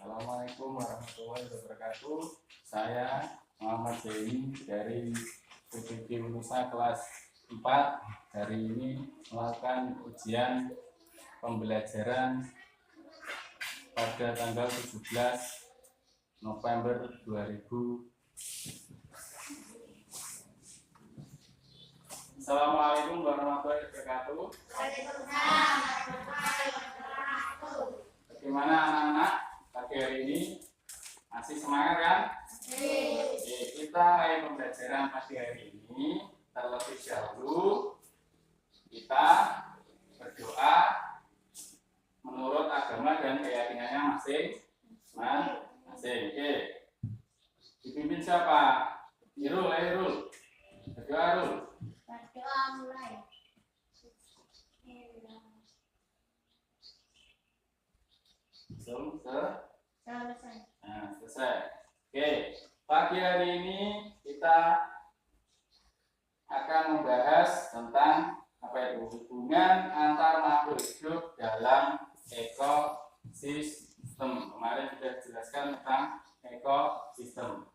Assalamualaikum warahmatullahi wabarakatuh. Saya Muhammad Zaini dari PPG Unusa kelas 4. Hari ini melakukan ujian pembelajaran pada tanggal 17 November 2000. Assalamualaikum warahmatullahi wabarakatuh. Bagaimana anak-anak pagi hari ini? Masih semangat kan? Oke, kita mulai pembelajaran pagi hari ini. Terlebih dahulu kita berdoa menurut agama dan keyakinannya masing-masing. Oke. Dipimpin siapa? Irul. Berdoa Irul. Berdoa mulai. Selesai. Selesai. Oke, pagi hari ini kita akan membahas tentang hubungan antar makhluk hidup dalam ekosistem. Kemarin sudah dijelaskan tentang ekosistem.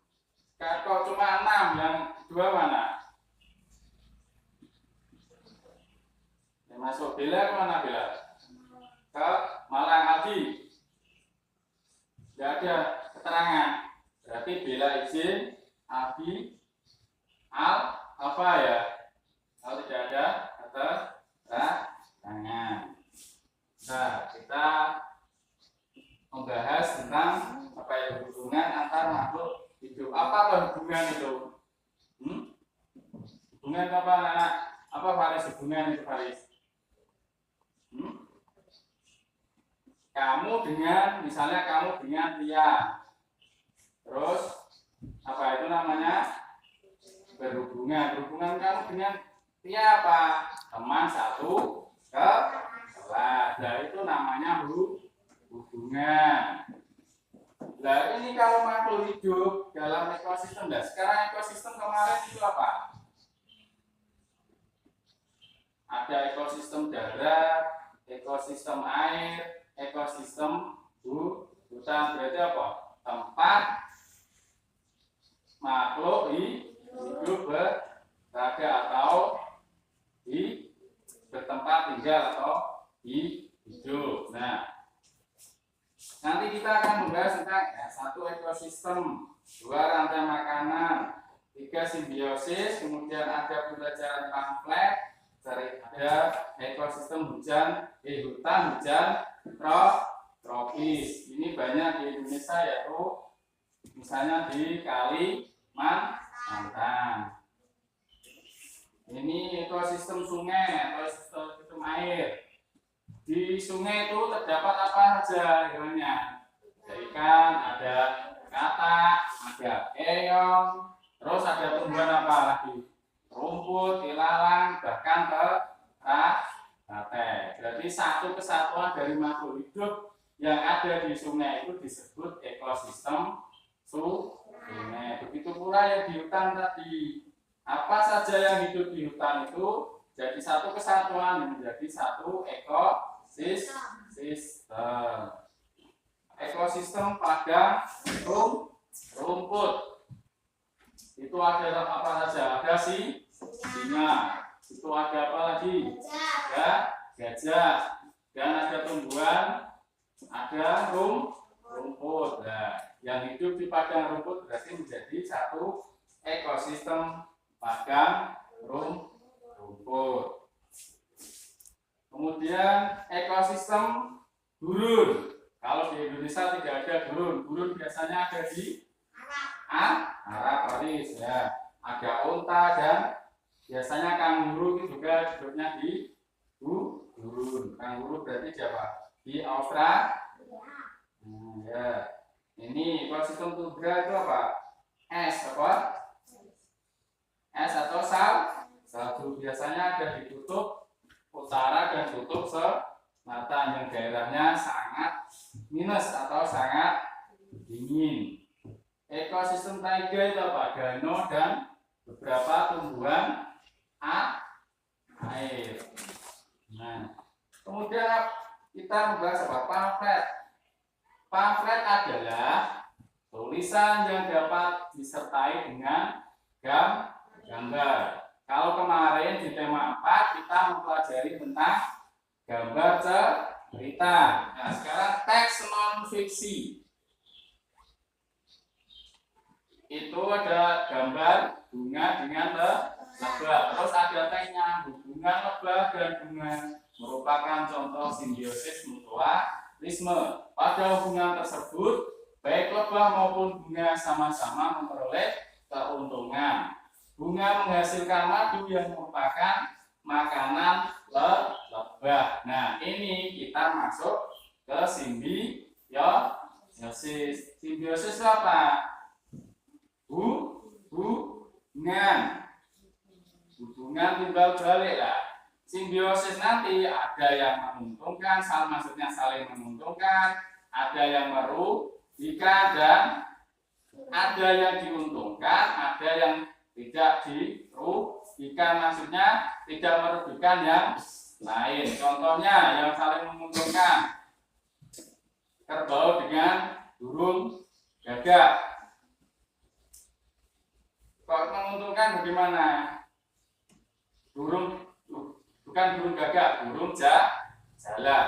Kalau cuma 6, yang 2 mana? Yang masuk Bella kemana Bella? Ke Malang Aldi. Tidak ada keterangan. Berarti Bella izin, Aldi, apa ya? Kalau tidak ada keterangan. Nah, kita membahas tentang hubungan antar makhluk hidup. Apa hubungan itu? Hubungan itu apa anak? Apa Faris hubungan itu Faris? Misalnya kamu dengan Tia, terus apa itu namanya? Berhubungan kamu dengan Tia apa? Teman satu kelas. Nah, itu namanya hubungan. Nah, ini kalau makhluk hidup dalam ekosistem. Nah, sekarang ekosistem kemarin itu apa? Ada ekosistem darat, ekosistem air, ekosistem hutan. Berarti apa? Tempat makhluk hidup berada atau bertempat tinggal atau hidup. Nah, nanti kita akan membahas tentang 1 ekosistem, 2 rantai makanan, 3 simbiosis, kemudian ada pembelajaran pamflet, ada ekosistem hutan hujan tropis. Ini banyak di Indonesia, yaitu misalnya di Kalimantan. Ini ekosistem sungai atau ekosistem air. Di sungai itu terdapat apa saja hewannya? Ada ikan, ada katak, ada keong, terus ada tumbuhan apa lagi? Rumput, ilalang, bahkan teratai. Berarti satu kesatuan dari makhluk hidup yang ada di sungai itu disebut ekosistem sungai. Begitu pula yang di hutan tadi. Apa saja yang hidup di hutan itu jadi satu kesatuan, menjadi satu ekosistem. Ekosistem padang rumput. Itu ada apa saja? Ada singa. Itu ada apa lagi? Gajah. Dan ada tumbuhan, ada rumput. Nah, yang hidup di padang rumput berarti menjadi satu ekosistem padang rumput. Kemudian ekosistem gurun. Kalau di Indonesia tidak ada gurun. Gurun biasanya ada di Arab Paris ya. Ada unta dan biasanya kanguru juga hidupnya di gurun. Kanguru berarti siapa? Di Australia. Ya. Ini ekosistem tundra itu apa? Es atau salju. Biasanya ada di kutub utara dan kutub selatan yang daerahnya sangat minus atau sangat dingin. Ekosistem taiga itu apa? Danau dan beberapa tumbuhan air. Nah, kemudian kita membahas apa? Pamflet. Pamflet adalah tulisan yang dapat disertai dengan gambar. Kalau kemarin di tema 4 kita mempelajari tentang gambar cerita. Nah, sekarang teks non fiksi. Itu ada gambar bunga dengan lebah. Terus ada teksnya, hubungan lebah dan bunga merupakan contoh simbiosis mutualisme. Pada hubungan tersebut, baik lebah maupun bunga sama-sama memperoleh keuntungan. Bunga menghasilkan madu yang merupakan makanan lebah. Nah, ini kita masuk ke simbiosis. Simbiosis itu apa? Hubungan timbal balik lah. Simbiosis nanti ada yang menguntungkan, maksudnya saling menguntungkan, ada yang merugikan dan ada yang diuntungkan, ada yang tidak dirugikan, maksudnya tidak merugikan yang lain. Contohnya yang saling menguntungkan, kerbau dengan burung gagak. Kalau menguntungkan bagaimana? Bukan burung gagak, burung jala.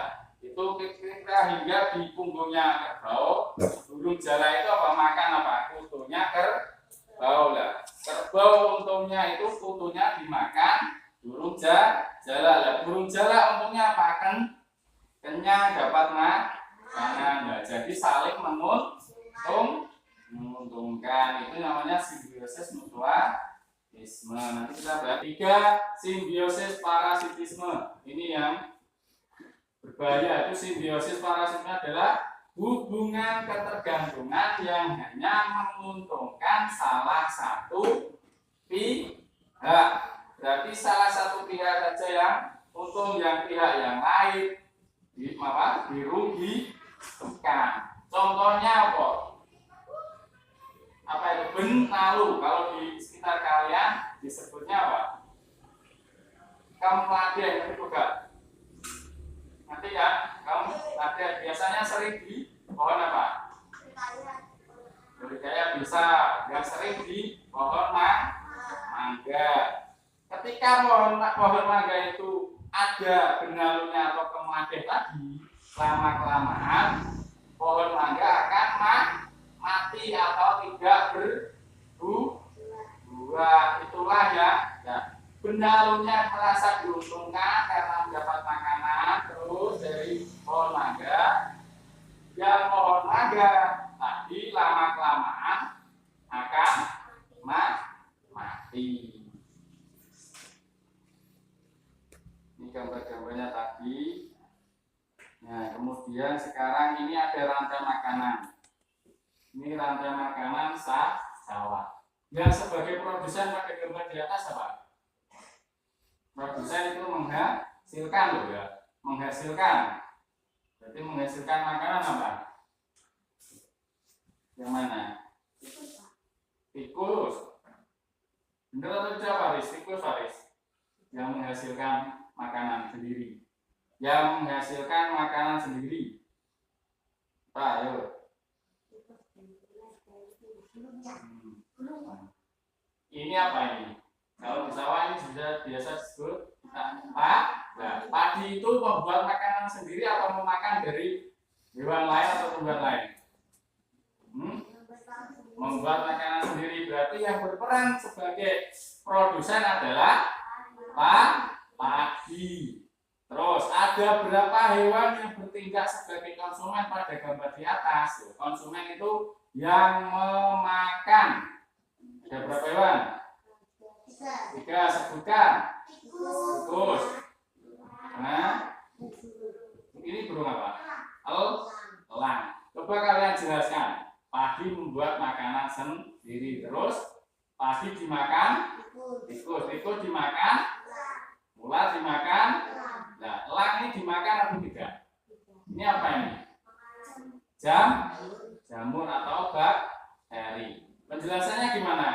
Itu kita hingga di punggungnya kerbau. Burung jala itu apa? Makan apa? Kutunya kerbau lah. Kerbau untungnya itu kutunya dimakan burung jala lah. Burung jala untungnya apa? Kenyang, dapat makanan. Nah, jadi saling menguntungkan. Itu namanya simbiosis mutualisme. Nanti kita bahas 3 simbiosis parasitisme. Ini yang berbahaya. Itu simbiosis parasitisme adalah hubungan ketergantungan yang hanya menguntungkan salah satu pihak. Berarti salah satu pihak saja yang untung, yang pihak yang lain dirugikan. Contohnya apa? Apa itu? Benalu. Kalau di sekitar kalian disebutnya apa? Kamladian, itu juga. Nanti ya, kamladian biasanya sering di pohon apa? Budidaya bisa. Yang sering di pohon mangga. Ketika pohon mangga itu ada benalunya atau kamladian tadi, lama-kelamaan pohon mangga akan mati atau tidak berbuah. Itulah ya, benalunya merasa diuntungkan karena mendapat makanan terus dari pohon mangga. Yang pohon mangga tadi lama-kelamaan akan mati. Ini gambar-gambarnya tadi. Nah, kemudian sekarang ini ada rantai makanan. Ini rantai makanan sawah. Yang sebagai produsen pada gambar di atas apa? Produsen itu menghasilkan loh ya. Menghasilkan. Berarti menghasilkan makanan apa? Yang mana? Tikus. Benar atau tidak Faris? Tikus Faris. Yang menghasilkan makanan sendiri. Yang menghasilkan makanan sendiri. Pak, ayo. Ini apa ini? Kalau di sawah ini biasa disebut padi. Itu membuat makanan sendiri atau memakan dari hewan lain atau tumbuhan lain? Membuat makanan sendiri. Berarti yang berperan sebagai produsen adalah padi. Terus ada berapa hewan yang bertindak sebagai konsumen pada gambar di atas? Konsumen itu yang memakan. Ada berapa hewan? 3, sebutkan. Tikus. Nah, ini burung apa? Elang. Coba kalian jelaskan. Padi membuat makanan sendiri. Terus padi dimakan tikus. Tikus dimakan ular, dimakan. Nah, elang ini dimakan atau tidak? Ini apa ini? Jamur atau bakteri. Penjelasannya gimana?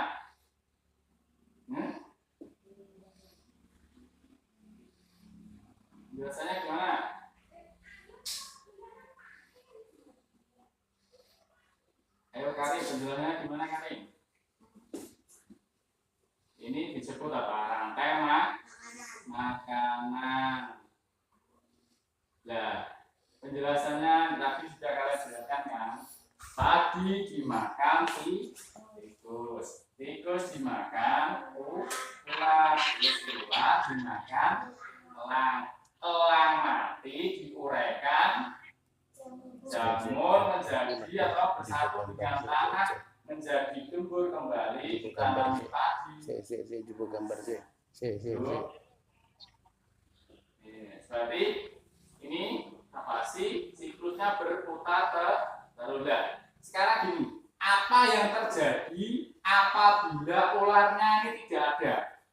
Penjelasannya gimana? Karim, penjelasannya gimana Karim? Ini disebut apa? Rantai makanan. Nah, penjelasannya tadi sudah kalian jelaskan kan? Tadi dimakan tikus, tikus dimakan ular, ular dimakan elang, elang mati diuraikan jamur menjadi atau bersatu dengan tanah menjadi tumbuh kembali tanam padi. Saya coba gambar saya. Berarti ini apa sih siklusnya berputar terulang. Sekarang gini, apa yang terjadi apabila ularnya ini tidak ada?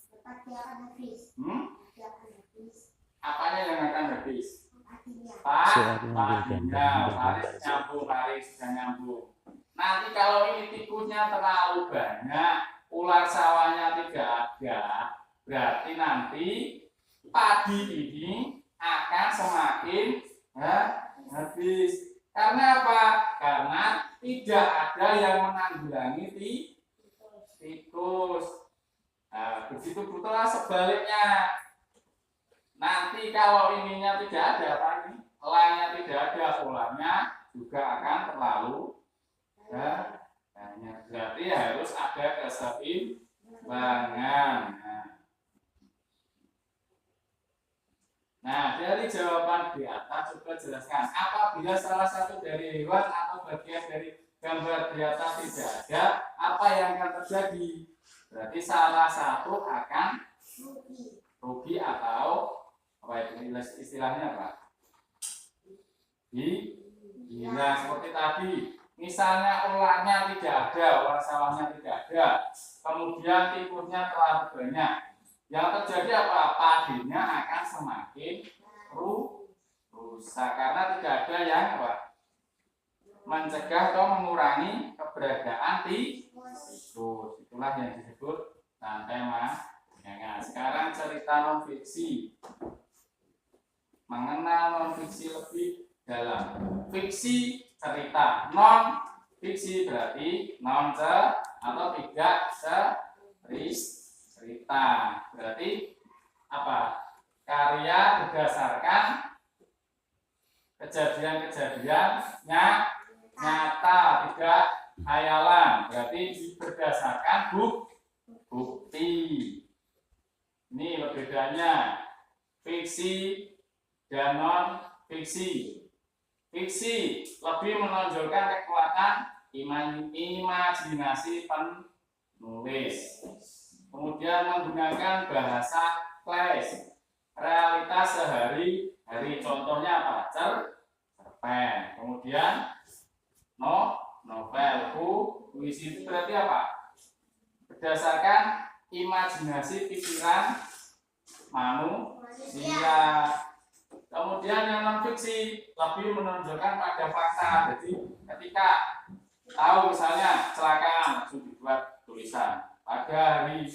Dia akan habis. Dia akan habis. Apanya yang akan habis? Padinya. Padinya, Faris nyambung, Faris sudah nyambung. Nanti kalau ini tikusnya terlalu banyak, ular sawahnya tidak ada, berarti nanti padi ini akan semakin habis. Karena apa? Karena tidak ada yang menanggulangi tikus. Nah, begitu pula sebaliknya. Nanti kalau ininya tidak ada, apa ini? Elangnya tidak ada, ularnya juga akan terlalu banyak. Berarti harus ada keseimbangan. Nah, dari jawaban di atas coba jelaskan. Apabila salah satu dari hewan atau bagian dari gambar di atas tidak ada, apa yang akan terjadi? Berarti salah satu akan rugi atau apa itu istilahnya apa? Hilang seperti tadi. Misalnya ularnya tidak ada, ular sawahnya tidak ada, kemudian tikusnya terlalu banyak. Yang terjadi apa? Padinya akan semakin rusak karena tidak ada yang apa? Mencegah atau mengurangi keberadaan tikus. Itulah yang disebut rantai makanan. Sekarang cerita non fiksi. Mengenal non fiksi lebih dalam. Fiksi cerita, non fiksi berarti non atau tidak cerita. Berarti apa? Karya berdasarkan kejadian-kejadian nyata, tidak hayalan. Berarti berdasarkan bukti. Ini perbedaannya fiksi dan non fiksi. Fiksi lebih menonjolkan kekuatan imajinasi penulis. Kemudian menggunakan bahasa kles, realitas sehari-hari. Contohnya apa? Cerpen. Kemudian novel, puisi itu berarti apa? Berdasarkan imajinasi pikiran manusia. Kemudian yang non fiksi lebih menonjolkan pada fakta. Jadi ketika tahu misalnya kecelakaan langsung dibuat tulisan. Pada hari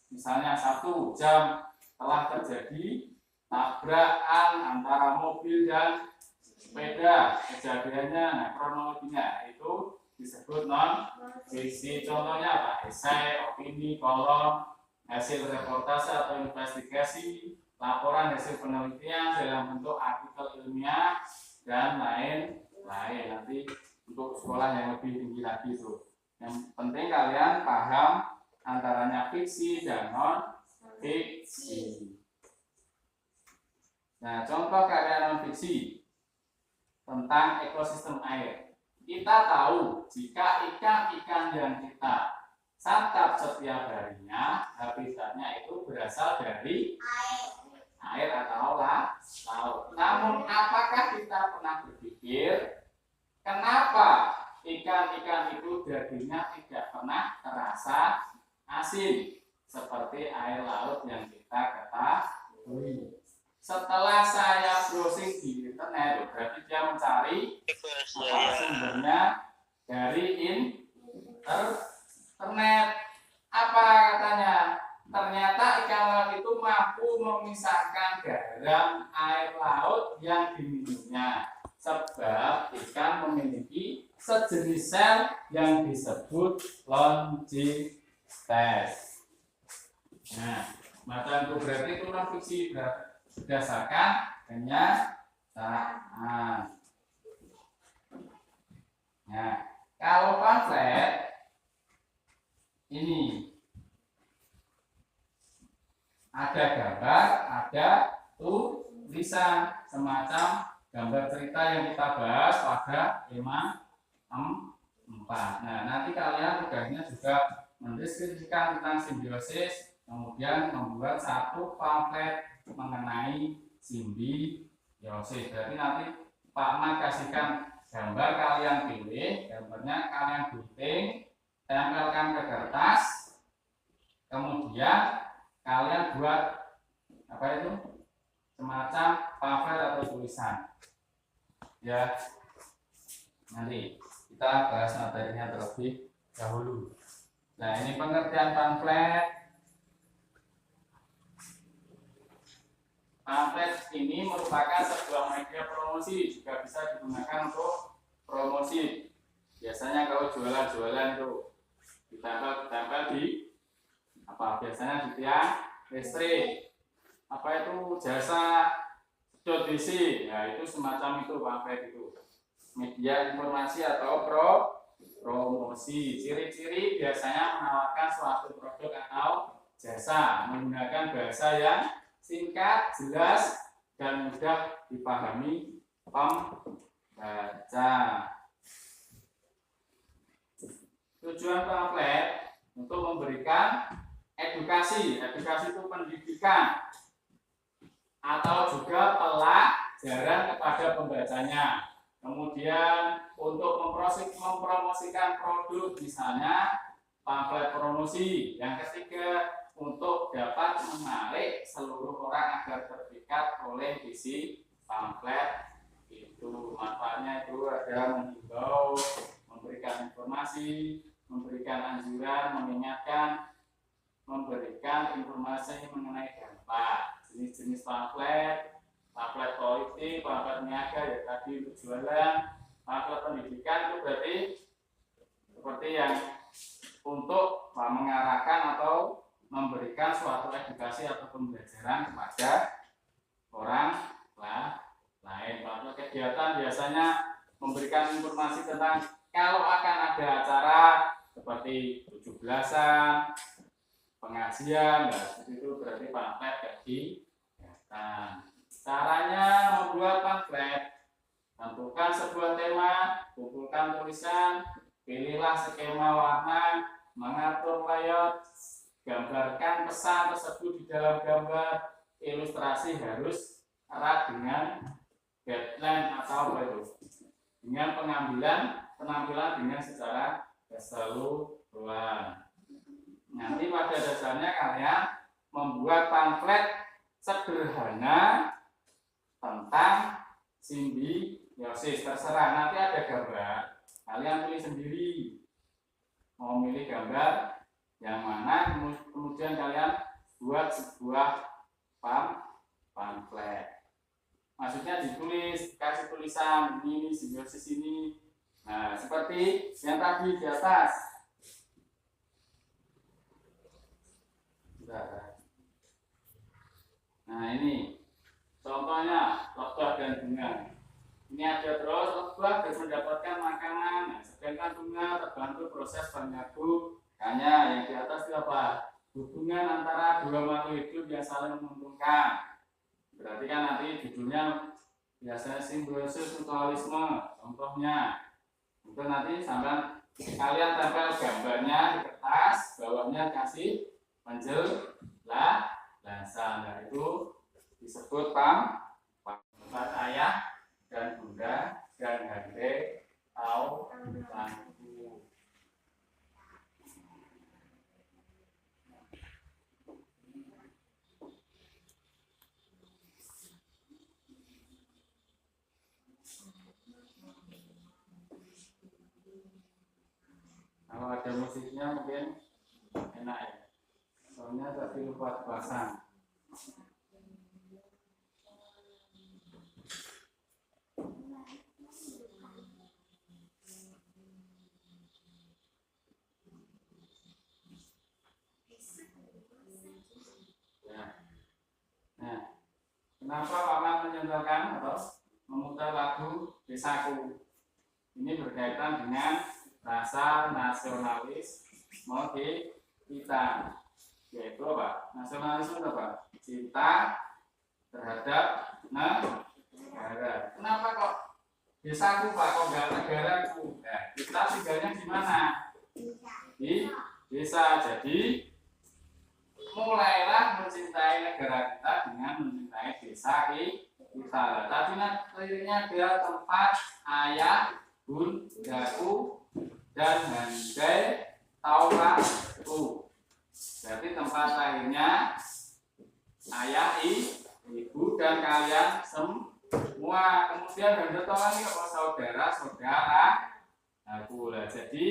misalnya 1 jam telah terjadi tabrakan antara mobil dan sepeda. Kejadiannya, nah, kronologinya itu disebut non fiksi. Contohnya apa? Esai, opini, kolom, hasil reportase atau investigasi, laporan hasil penelitian dalam bentuk artikel ilmiah dan lain-lain. Nanti untuk sekolah yang lebih tinggi lagi itu. Yang penting kalian paham antaranya fiksi dan non fiksi. Nah, contoh karya non fiksi tentang ekosistem air. Kita tahu jika ikan-ikan yang kita santap setiap harinya habitatnya itu berasal dari air atau laut. Namun apakah kita pernah berpikir kenapa ikan-ikan itu dagingnya tidak pernah terasa asin seperti air laut yang kita ketahui? Setelah saya browsing di internet, berarti dia mencari sumbernya dari internet. Apa katanya? Ternyata ikan laut itu mampu memisahkan garam air laut yang diminumnya, sebab ikan memiliki sejenis sel yang disebut longites. Nah, semacam itu berarti itu non fiksi berdasarkan kenyataan. Nah, kalau pamflet ini ada gambar, ada tulisan, semacam gambar cerita yang kita bahas pada 5.4. Nah, nanti kalian tugasnya juga mendeskripsikan tentang simbiosis, kemudian membuat satu pamflet mengenai simbiosis. Jadi nanti Pak Mat kasihkan gambar, kalian pilih gambarnya, kalian gunting, tempelkan ke kertas, kemudian kalian buat apa itu, semacam pamflet atau tulisan. Ya, nanti kita bahas materinya terlebih dahulu. Nah, ini pengertian pamflet. Pamflet ini merupakan sebuah media promosi, juga bisa digunakan untuk promosi. Biasanya kalau jualan tuh ditempel di apa? Biasanya di tiang listrik. Apa itu, jasa sedot DC? Ya, itu semacam itu pamflet itu. Media informasi atau promosi. Ciri-ciri biasanya menawarkan suatu produk atau jasa menggunakan bahasa yang singkat, jelas, dan mudah dipahami pembaca. Tujuan pamflet untuk memberikan edukasi. Edukasi itu pendidikan atau juga pelajaran kepada pembacanya. Kemudian untuk mempromosikan produk, misalnya pamflet promosi. Yang ketiga, untuk dapat menarik seluruh orang agar terpikat oleh isi pamflet itu. Manfaatnya itu ada menghimbau, memberikan informasi, memberikan anjuran, mengingatkan, memberikan informasi mengenai dampak. Jenis-jenis pamflet, pamflet politik, pamflet niaga, ya tadi untuk jualan. Pamflet pendidikan itu berarti seperti yang untuk mengarahkan atau memberikan suatu edukasi atau pembelajaran kepada orang lain. Pamflet kegiatan biasanya memberikan informasi tentang kalau akan ada acara seperti 17-an, pengajian, nah itu berarti pamflet kegiatan. Caranya membuat pamflet: tentukan sebuah tema, kumpulkan tulisan, pilihlah skema warna, mengatur layout, gambarkan pesan tersebut di dalam gambar. Ilustrasi harus erat dengan guideline atau dengan penampilan dengan secara keseluruhan. Nanti pada dasarnya kalian membuat pamflet sederhana tentang simbiosis. Terserah, nanti ada gambar, kalian pilih sendiri mau milih gambar yang mana, kemudian kalian buat sebuah pamflet. Maksudnya ditulis, kasih tulisan ini simbiosis ini. Nah, seperti yang tadi di atas. Nah, ini contohnya lebah dan bunga. Ini ada terus lebah dan mendapatkan makanan. Nah, sedangkan bunga terbantu proses penyabukannya. Yang di atas itu apa? Hubungan antara dua makhluk hidup yang saling menguntungkan. Berarti kan nanti judulnya biasanya simbiosis mutualisme. Contohnya itu nanti sampai kalian tempel gambarnya di kertas, bawahnya kasih penjelasan. Nah, itu disebut pamflet ayah dan bunda dan adik atau tangku. Kalau ada musiknya mungkin enak ya. Soalnya tadi lupa pasang. desaku. Ini berkaitan dengan rasa nasionalisme kita, yaitu apa? Nasionalisme itu apa? Cinta terhadap negara. Kenapa kok desaku Pak, kok nggak negaraku? Nah, kita tinggalnya di mana? Di desa. Jadi mulailah mencintai negara kita dengan mencintai desa kita. Tadi liriknya adalah tempat ayah, bundaku, dan handai taulaku. Berarti tempat lahirnya ayah, ibu, dan kalian semua. Kemudian handai taula ini apa? Saudara aku. Jadi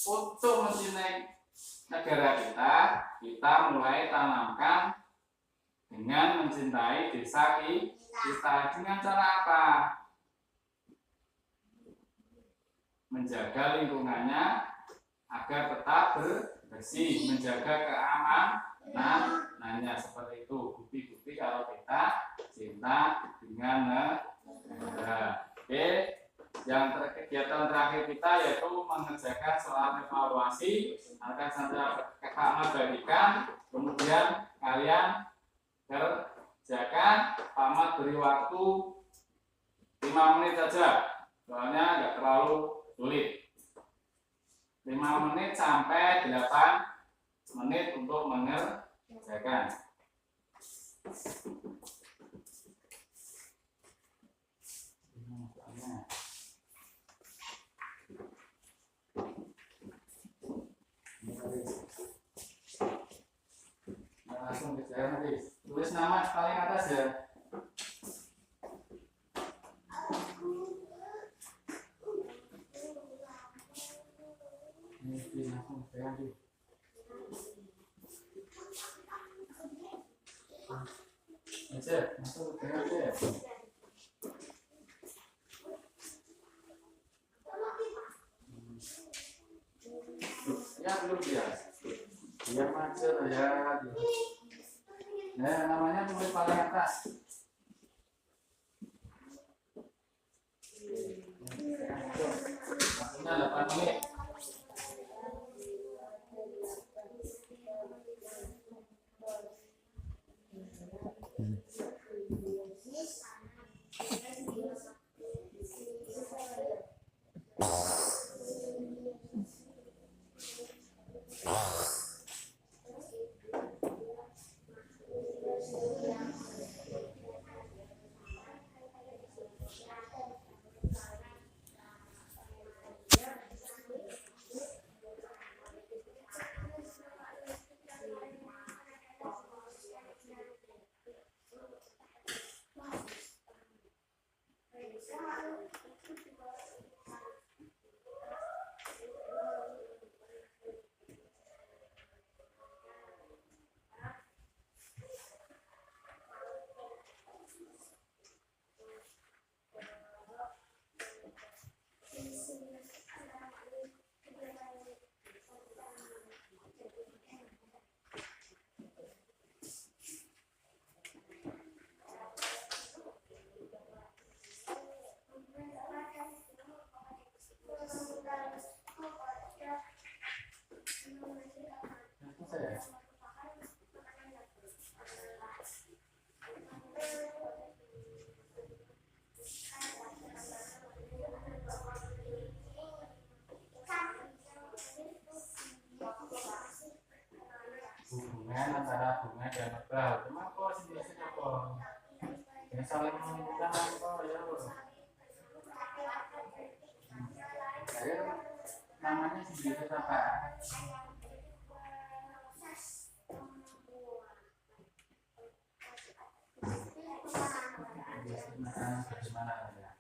untuk mencintai negara kita mulai tanamkan dengan mencintai desa kita. Dengan cara apa? Menjaga lingkungannya agar tetap bersih, menjaga keamanannya, seperti itu. Bukti-bukti kalau kita cinta dengan negara. Oke, kegiatan terakhir kita yaitu mengerjakan soal evaluasi. Akan saya Pak bagikan, kemudian kalian kerjakan. Pak Mat beri waktu 5 menit saja, soalnya nggak terlalu sulit. 5 menit sampai 8 menit untuk mengerjakan. Langsung kerjakan nanti. Tulis nama paling atas ya. Ini langsung kerjakan nanti. Aja, langsung kerjakan aja. Ya belum dia. Dia macet ya. Nah, namanya tulis paling atas. Waktunya 8 menit. Hubungan antara bunga dan lebah. Cuma kok biasanya kok yang saling menguntungkan kok ya. Saya namanya sendiri apa? Bagaimana ya?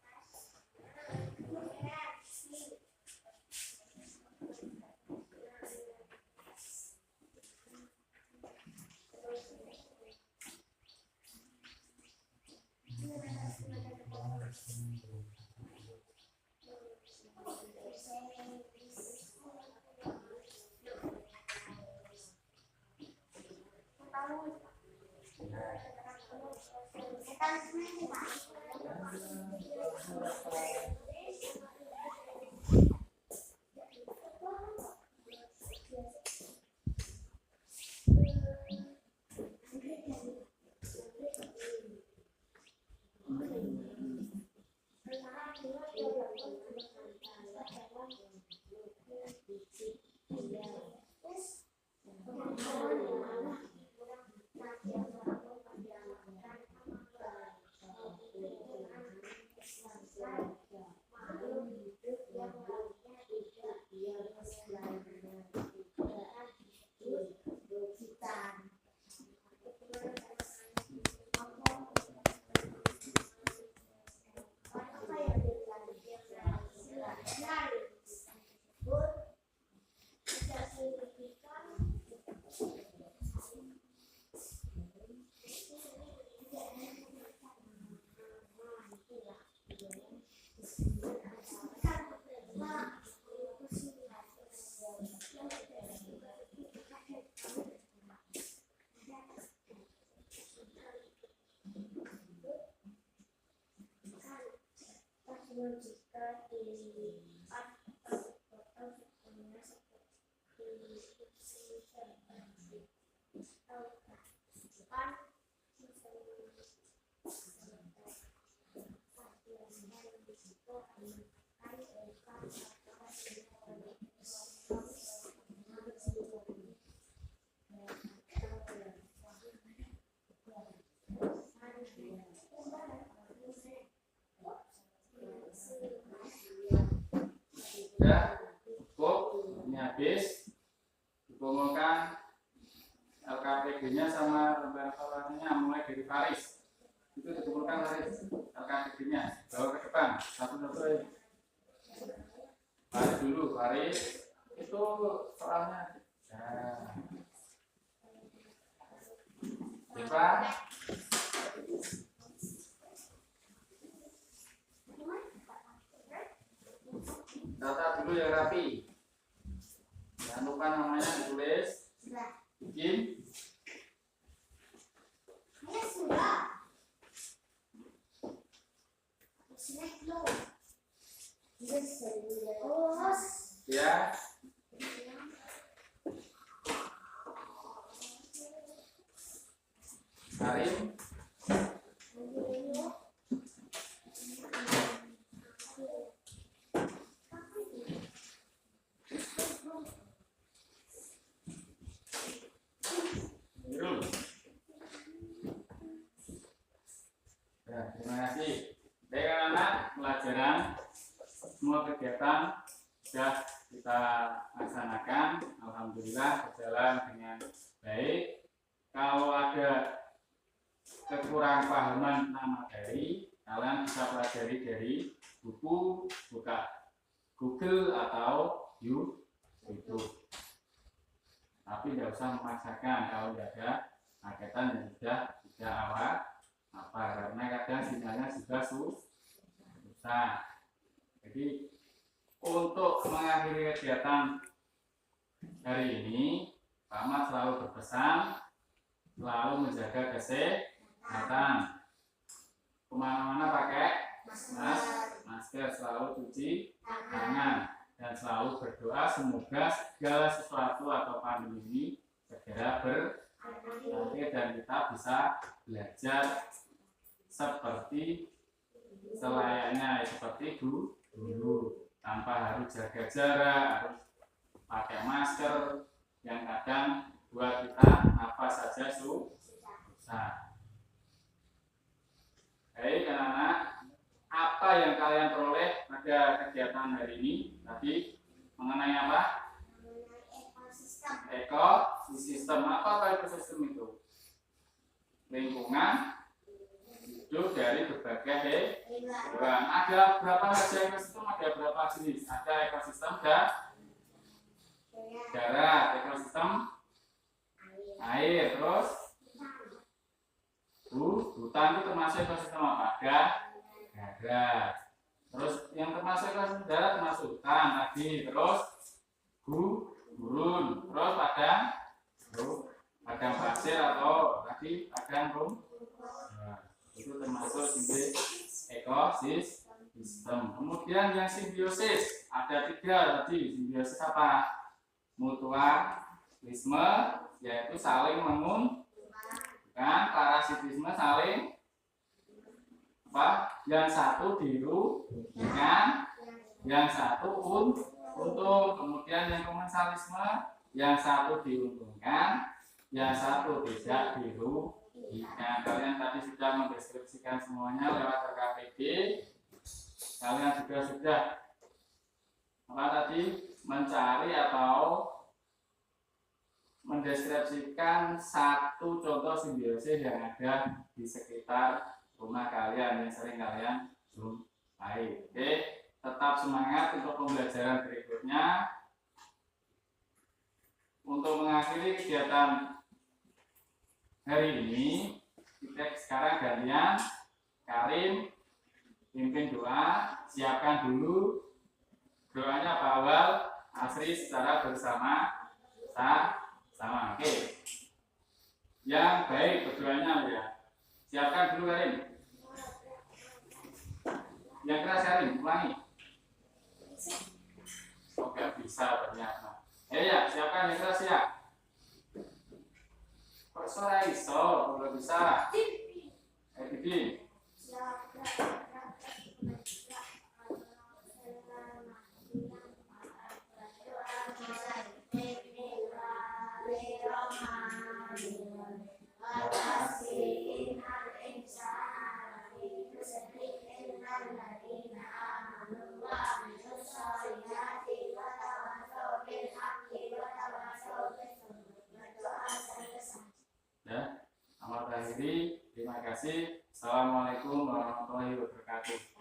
Ya, cukup, ini habis. Dikumpulkan LKPD-nya sama lembar evaluasinya mulai dari Faris. Itu dikumpulkan Faris, LKPD-nya bawa ke depan satu-satu aja. Faris dulu, Faris itu soalnya. Nah, Depa. Data dulu yang rapi. Jangan lupa namanya ditulis. Bikin. Ya. Karim. Ya, terima kasih. Baik anak-anak, pelajaran semua kegiatan sudah kita laksanakan. Alhamdulillah berjalan dengan baik. Kalau ada kekurang pahaman tentang materi, kalian bisa pelajari dari buku, buka Google atau YouTube. Tapi tidak usah memaksakan kalau tidak ada paketan yang sudah awal apa, karena kadang sinyalnya juga susah. Jadi untuk mengakhiri kegiatan hari ini, Pak Ahmad selalu berpesan selalu menjaga kesehatan. Kemana-mana pakai masker, selalu cuci tangan, dan selalu berdoa semoga segala sesuatu atau pandemi ini segera berakhir dan kita bisa belajar seperti selayaknya, seperti dulu, tanpa harus jaga jarak, harus pakai masker yang kadang buat kita apa saja susah. Baik anak-anak, apa yang kalian peroleh pada kegiatan hari ini tadi mengenai apa? Ekosistem. Apa ekosistem itu? Lingkungan hidup dari berbagai hewan. Ada berapa saja ekosistem? Ada berapa jenis? Ada ekosistem darat, ekosistem air, terus hutan itu termasuk ekosistem apa? Darat. Terus yang termasuk ekosistem darat termasuk hutan tadi, terus gurun, terus padang pasir atau tadi padang rumput. Nah, itu termasuk jenis ekosistem. sistem. Kemudian yang simbiosis ada 3 tadi. Simbiosis apa? Mutualisme, yaitu saling menguntungkan. Parasitisme saling apa? Yang satu dirugikan, yang satu untung. Kemudian yang komensalisme, yang satu diuntungkan, yang satu tidak dirugikan. Kalian tadi sudah mendeskripsikan semuanya lewat RKPD. Kalian juga sudah apa tadi? Mencari atau mendeskripsikan satu contoh simbiosis yang ada di sekitar rumah kalian yang sering kalian jumpai. Oke, tetap semangat untuk pembelajaran berikutnya. Untuk mengakhiri kegiatan hari ini, kita sekarang gantian Karim pimpin doa. Siapkan dulu doanya Pak Awal, Asri secara bersama-sama. Oke. Yang baik berdoanya ya. Siapkan dulu Karim. Yang keras Karim, ulangi. Oke, bisa ternyata. Ya, siapkan yang keras ya. Kok suara iso, kalau bisa. Bikin. Ya, amat akhiri, terima kasih. Assalamualaikum warahmatullahi wabarakatuh.